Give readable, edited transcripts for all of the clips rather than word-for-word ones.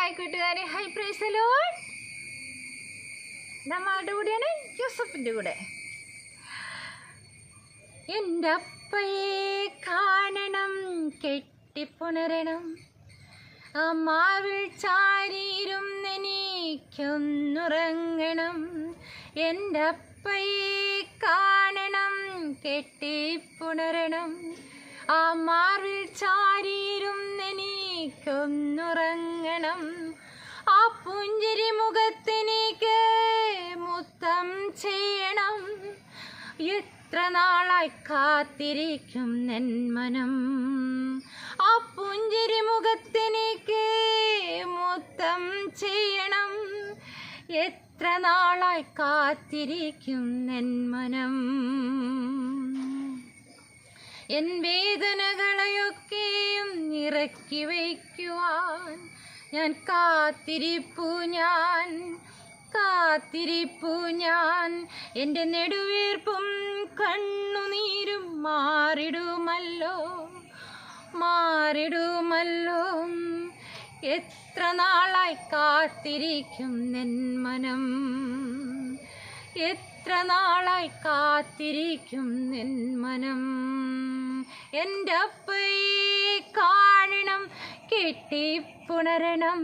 Hi കൂട്ടുകാരെ, high praise the Lord. നമ്മളുടെ കൂടെയാണ് യൂസഫിൻ്റെ കൂടെ. എൻ്റെ അപ്പയെ കാണണം, കെട്ടിപ്പുണരണം, ആ മാവിൽ ചാരിയിരുന്നെനിക്കൊന്നുറങ്ങണം. എൻ്റെ അപ്പയെ കാണണം, കെട്ടിപ്പുണരണം, ആ മാറിൽ ചാരിയിരുന്നെനിക്കൊന്നുറങ്ങണം. ആ പുഞ്ചിരി മുഖത്തെനിക്ക് മുത്തം ചെയ്യണം. എത്ര നാളായി കാത്തിരിക്കും എൻ മനം. ആ പുഞ്ചിരി മുഖത്തെനിക്ക് മുത്തം ചെയ്യണം. എത്ര നാളായി കാത്തിരിക്കും എൻ മനം. എൻ വേദനകളെയൊക്കെയും ഇറക്കി വയ്ക്കുവാൻ ഞാൻ കാത്തിരിപ്പു ഞാൻ. എൻ്റെ നെടുവീർപ്പും കണ്ണുനീരും മാറിടുമല്ലോ. എത്ര നാളായി കാത്തിരിക്കും എൻ മനം. എത്ര നാളായി കാത്തിരിക്കും എൻ മനം. എൻ്റെ അപ്പയെ കാണണം, കെട്ടിപ്പുണരണം,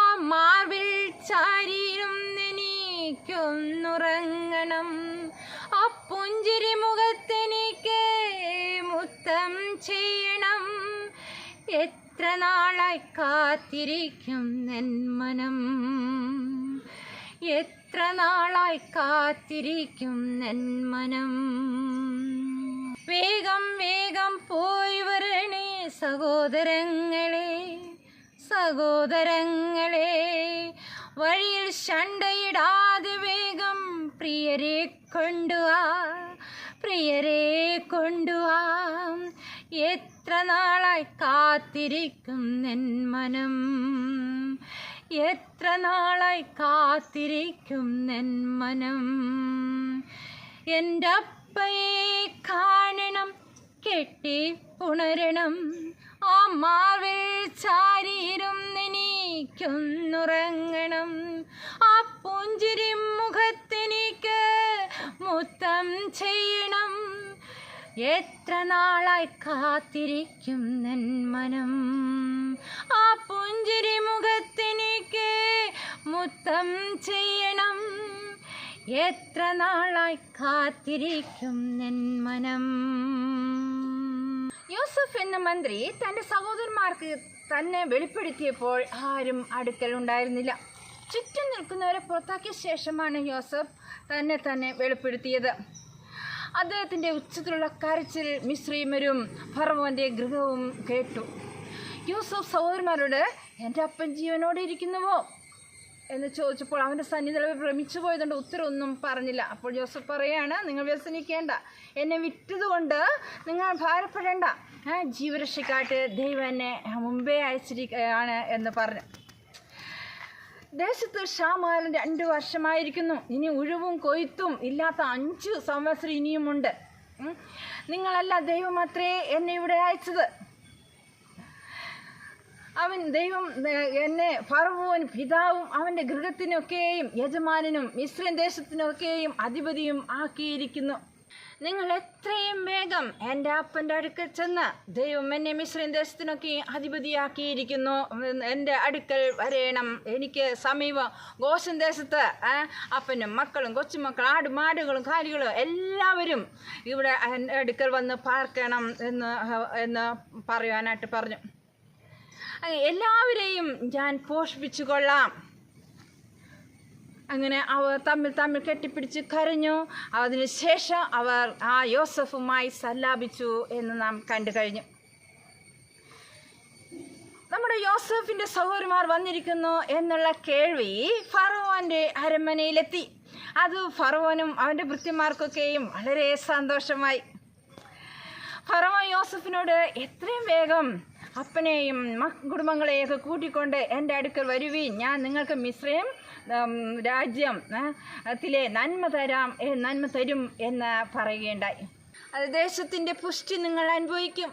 ആ മാർവിൽ ചാരിയിരുന്നെനിക്കൊന്നുറങ്ങണം. ആ പുഞ്ചിരി മുഖത്തെനിക്ക് മുത്തം ചെയ്യണം. എത്ര നാളായി കാത്തിരിക്കും എൻ മനം. എത്ര നാളായി കാത്തിരിക്കും എൻ മനം. വേഗം വേഗം പോയി വരണേ സഹോദരങ്ങളെ, വഴിയിൽ ശണ്ടയിടാതെ വേഗം പ്രിയരെ കൊണ്ടുവാ. എത്ര നാളായി കാത്തിരിക്കും എൻ മനം. എത്ര നാളായി കാത്തിരിക്കും എൻ മനം. എൻ്റെ അപ്പയെ കാണണം, കെട്ടിപ്പുണരണം, ആ മാവിൽ ചാരിയിരുന്നെനിക്കൊന്നുറങ്ങണം. ആ പുഞ്ചിരി മുഖത്തെനിക്ക് മുത്തം ചെയ്യണം. എത്ര നാളായി കാത്തിരിക്കും എൻ മനം. ആ പുഞ്ചിരി മുഖത്തെനിക്ക് മുത്തം ചെയ്യണം. എത്ര നാളായി കാത്തിരിക്കും എൻ മനം. യൂസഫ് എന്ന മന്ത്രി തൻ്റെ സഹോദരന്മാർക്ക് തന്നെ വെളിപ്പെടുത്തിയപ്പോൾ ആരും അടുക്കൽ ഉണ്ടായിരുന്നില്ല. ചുറ്റും നിൽക്കുന്നവരെ പുറത്താക്കിയ ശേഷമാണ് യൂസഫ് തന്നെ വെളിപ്പെടുത്തിയത്. അദ്ദേഹത്തിൻ്റെ ഉച്ചത്തിലുള്ള കരച്ചിൽ മിസ്രയീമ്യരും ഫറവോൻ്റെ ഗൃഹവും കേട്ടു. യൂസഫ് സഹോദരന്മാരോട്, എൻ്റെ അപ്പൻ ജീവനോടെ ഇരിക്കുന്നുവോ എന്ന് ചോദിച്ചപ്പോൾ അവൻ്റെ സന്നിധിയിൽ ഭ്രമിച്ചു പോയതുകൊണ്ട് ഉത്തരവൊന്നും പറഞ്ഞില്ല. അപ്പോൾ യോസഫ് പറയാണ്, നിങ്ങൾ വ്യസനിക്കേണ്ട, എന്നെ വിറ്റതുകൊണ്ട് നിങ്ങൾ ഭാരപ്പെടേണ്ട, ജീവരക്ഷയ്ക്കായിട്ട് ദൈവം എന്നെ മുമ്പേ അയച്ചിരിക്കുകയാണ് എന്ന് പറഞ്ഞു. ദേശത്ത് ക്ഷാമകാലം 2 വർഷമായിരിക്കുന്നു. ഇനി ഉഴവും കൊയ്ത്തും ഇല്ലാത്ത 5 സംവത്സരം ഇനിയുമുണ്ട്. നിങ്ങളല്ല, ദൈവമത്രേ എന്നെ ഇവിടെ അയച്ചത്. ദൈവം എന്നെ ഫറവോൻ പിതാവും അവൻ്റെ ഗൃഹത്തിനൊക്കെയും യജമാനനും മിസ്രയീം ദേശത്തിനൊക്കെയും അധിപതിയും ആക്കിയിരിക്കുന്നു. നിങ്ങൾ എത്രയും വേഗം എൻ്റെ അപ്പൻ്റെ അടുക്കൽ ചെന്ന്, ദൈവം എന്നെ മിസ്രയീം ദേശത്തിനൊക്കെയും അധിപതിയാക്കിയിരിക്കുന്നു, എൻ്റെ അടുക്കൽ വരേണം. എനിക്ക് സമീപം ഗോശൻ ദേശത്ത് അപ്പനും മക്കളും കൊച്ചുമക്കളും ആടുമാടുകളും കാലികളും എല്ലാവരും ഇവിടെ എൻ്റെ അടുക്കൽ വന്ന് പാർക്കണം എന്ന് പറയുവാനായിട്ട് പറഞ്ഞു. എല്ലാവരെയും ഞാൻ പോഷിപ്പിച്ചു കൊള്ളാം. അങ്ങനെ അവർ തമ്മിൽ കെട്ടിപ്പിടിച്ച് കരഞ്ഞു. അതിനുശേഷം അവർ ആ യോസഫുമായി സല്ലാപിച്ചു എന്ന് നാം കണ്ടു കഴിഞ്ഞു. നമ്മുടെ യോസഫിൻ്റെ സഹോദരന്മാർ വന്നിരിക്കുന്നു എന്നുള്ള കേൾവി ഫറവോൻ്റെ അരമനയിലെത്തി. അത് ഫറവോനും അവൻ്റെ ഭൃത്യന്മാർക്കൊക്കെയും വളരെ സന്തോഷമായി. ഫറവോൻ യോസഫിനോട്, എത്രയും വേഗം അപ്പനെയും കുടുംബങ്ങളെയൊക്കെ കൂട്ടിക്കൊണ്ട് എൻ്റെ അടുക്കൽ വരുവീൻ, ഞാൻ നിങ്ങൾക്ക് മിസ്രയീം രാജ്യത്തിലെ നന്മ തരും എന്ന് പറയുകയുണ്ടായി. അത് ദേശത്തിൻ്റെ പുഷ്ടി നിങ്ങൾ അനുഭവിക്കും,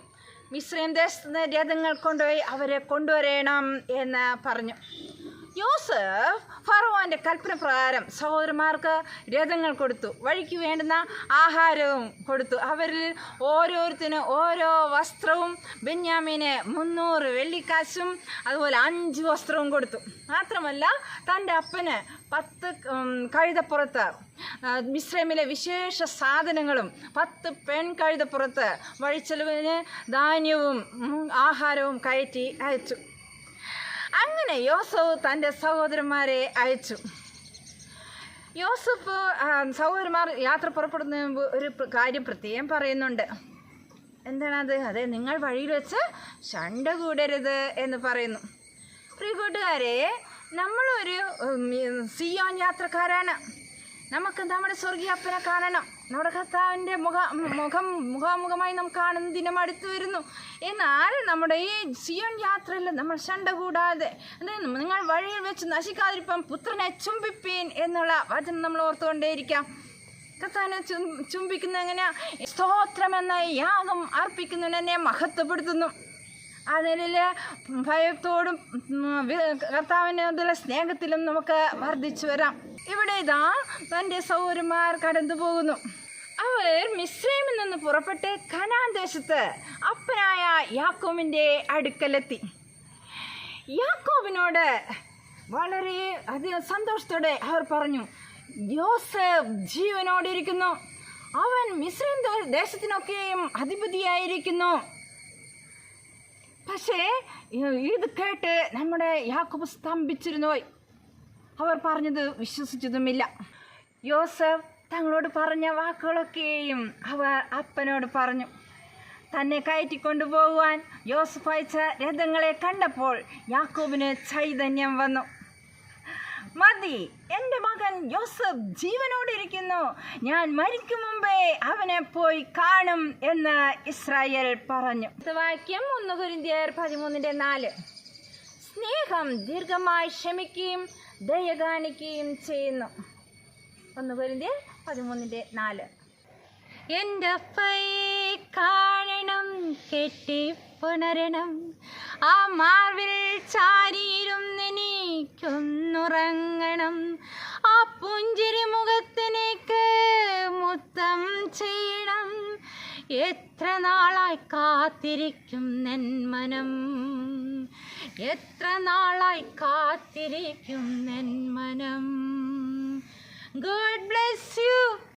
മിസ്രൈം ദേശത്ത് നിന്ന് രഥങ്ങൾ കൊണ്ടുപോയി അവരെ കൊണ്ടുവരണം എന്ന് പറഞ്ഞു. യോസഫ് ഫറവോൻ്റെ കൽപ്പന പ്രകാരം സഹോദരന്മാർക്ക് രഥങ്ങൾ കൊടുത്തു, വഴിക്ക് വേണ്ടുന്ന ആഹാരവും കൊടുത്തു. അവരിൽ ഓരോരുത്തരും ഓരോ വസ്ത്രവും, ബെന്യാമീന് 300 വെള്ളിക്കാശും അതുപോലെ 5 വസ്ത്രവും കൊടുത്തു. മാത്രമല്ല തൻ്റെ അപ്പന് 10 കഴുതപ്പുറത്ത് മിസ്രൈമിലെ വിശേഷ സാധനങ്ങളും 10 പെൺകഴുതപ്പുറത്ത് വഴിച്ചെലവിന് ധാന്യവും ആഹാരവും കയറ്റി അയച്ചു. അങ്ങനെ യോസഫ് തൻ്റെ സഹോദരന്മാരെ അയച്ചു. യോസഫ് സഹോദരന്മാർ യാത്ര പുറപ്പെടുന്ന മുമ്പ് ഒരു കാര്യം പ്രത്യേകം പറയുന്നുണ്ട്. എന്താണത്? അതെ, നിങ്ങൾ വഴിയിൽ വെച്ച് ശണ്ട കൂടരുത് എന്ന് പറയുന്നു. പ്രിയ കൂട്ടുകാരെ, നമ്മളൊരു സിയോൻ യാത്രക്കാരാണ്. നമുക്ക് നമ്മുടെ സ്വർഗീയപ്പനെ കാണണം. നമ്മുടെ കർത്താവിൻ്റെ മുഖാമുഖമായി നാം കാണുന്ന ദിനം അടുത്തു വരുന്നു. എന്നാൽ നമ്മുടെ ഈ സിയോൻ യാത്രയിൽ നമ്മൾ ശണ്ട കൂടാതെ, നിങ്ങൾ വഴിയിൽ വെച്ച് നശിക്കാതിരിപ്പം പുത്രനെ ചുംബിപ്പീൻ എന്നുള്ള വചനം നമ്മൾ ഓർത്തുകൊണ്ടേയിരിക്കാം. കർത്താവിനെ ചുംബിക്കുന്ന എങ്ങനെയാ? സ്തോത്രം എന്ന യാഗം അർപ്പിക്കുന്നതിനെ മഹത്വപ്പെടുത്തുന്നു. അതിൽ ഭയത്തോടും കർത്താവിനോടുള്ള സ്നേഹത്തിലും നമുക്ക് വർദ്ധിച്ചു വരാം. ഇവിടെ ഇതാ തൻ്റെ സഹോദരന്മാർ കടന്നു പോകുന്നു. അവർ മിസ്രൈമിൽ നിന്ന് പുറപ്പെട്ട് കനാൻ ദേശത്ത് അപ്പനായ യാക്കോബിൻ്റെ അടുക്കലെത്തി. യാക്കോബിനോട് വളരെ അധികം സന്തോഷത്തോടെ അവർ പറഞ്ഞു, യോസഫ് ജീവനോടിരിക്കുന്നു, അവൻ മിസ്രൈം ദേശത്തിനൊക്കെയും അധിപതിയായിരിക്കുന്നു. പക്ഷേ ഇത് കേട്ട് നമ്മുടെ യാക്കോബ് സ്തംഭിച്ചിരുന്നു. അവർ പറഞ്ഞത് വിശ്വസിച്ചതുമില്ല. യോസഫ് തങ്ങളോട് പറഞ്ഞ വാക്കുകളൊക്കെയും അവർ അപ്പനോട് പറഞ്ഞു. തന്നെ കയറ്റിക്കൊണ്ടുപോകുവാൻ യോസഫ് അയച്ച രഥങ്ങളെ കണ്ടപ്പോൾ യാക്കോബിന് ചൈതന്യം വന്നു. മതി, എൻ്റെ മകൻ യോസഫ് ജീവനോടിരിക്കുന്നു, ഞാൻ മരിക്കും മുമ്പേ അവനെ പോയി കാണും എന്ന് ഇസ്രായേൽ പറഞ്ഞു. വാക്യം 1 കൊരിന്ത്യർ 13:4. സ്നേഹം ദീർഘമായി ക്ഷമിക്കുകയും ദയ കാണിക്കുകയും ചെയ്യുന്നു. 1 കൊരിന്ത്യർ 13:4. എൻ്റെ അപ്പയെ കാണണം, കെട്ടിപ്പുണരണം, ആ മാർവിൽ ചാരിയിരുന്നെനിക്കൊന്നുറങ്ങണം, ആ പുഞ്ചിരി മുഖത്തിനേക്ക് മുത്തം ചെയ്യണം, എത്ര നാളായി കാത്തിരിക്കും നെൻ മനം, എത്ര നാളായി കാത്തിരിക്കും നെൻ മനം. God bless you.